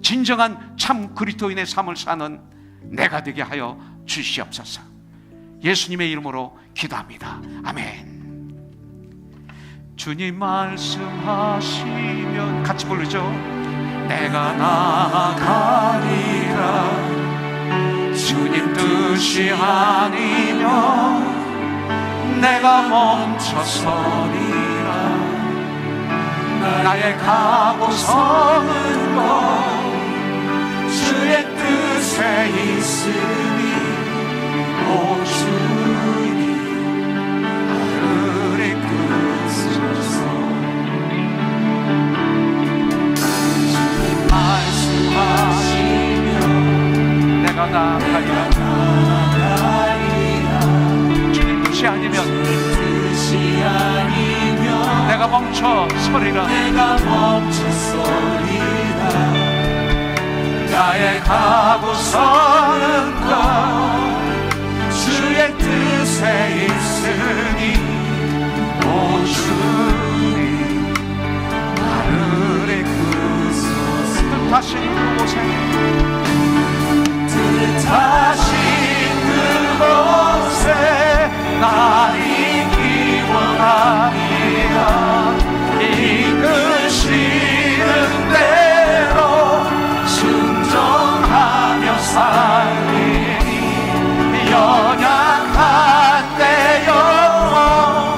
진정한 참 그리스도인의 삶을 사는 내가 되게 하여 주시옵소서. 예수님의 이름으로 기도합니다. 아멘. 주님 말씀하시면 같이 부르죠. 내가 나아가리라. 주님 뜻이 아니면 내가 멈춰서리라. 나의 가고 서는 것 주의 뜻에 있으니 오 주님 나를 이끄소서. 주님 말씀하시면 내가 나아가리라. 주님 뜻이 아니면 내가 멈춰 서리라. 나의 가고 서는 것 주의 뜻에 있으니 오 주님 나를 이끄소서. 뜻하신 그곳에 나 있기 원합니다. 이끄시는 대로 순종하며 살리니 연약한 내 영혼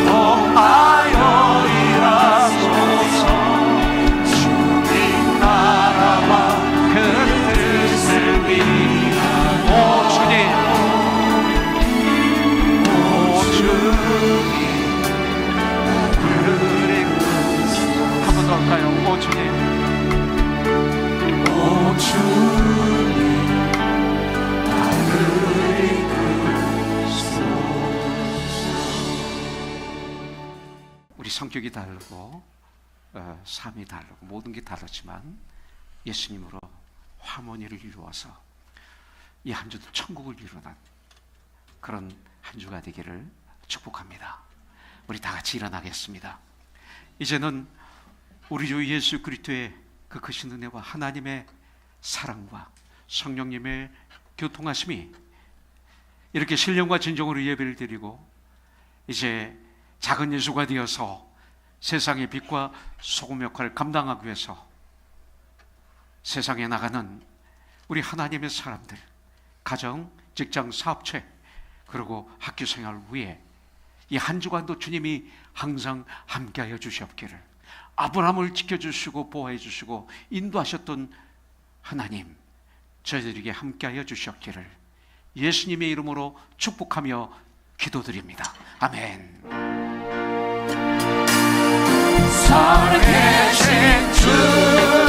통하여 일하소서. 주님 나라와 그 뜻을 위하여 오 주님 한번 더 할까요? 오 주님 오 주님 나를 이끄소서. 우리 성격이 다르고 삶이 다르고 모든 게 다르지만 예수님으로 화모니를 이루어서 이 한 주도 천국을 이루는 그런 한 주가 되기를 축복합니다. 우리 다 같이 일어나겠습니다. 이제는 우리 주 예수 그리스도의 그 크신 은혜와 하나님의 사랑과 성령님의 교통하심이 이렇게 신령과 진정으로 예배를 드리고 이제 작은 예수가 되어서 세상의 빛과 소금 역할을 감당하기 위해서 세상에 나가는 우리 하나님의 사람들, 가정, 직장, 사업체, 그리고 학교 생활을 위해 이 한 주간도 주님이 항상 함께하여 주시옵기를, 아브라함을 지켜주시고 보호해 주시고 인도하셨던 하나님, 저희들에게 함께하여 주시옵기를 예수님의 이름으로 축복하며 기도드립니다. 아멘. 살아계신 주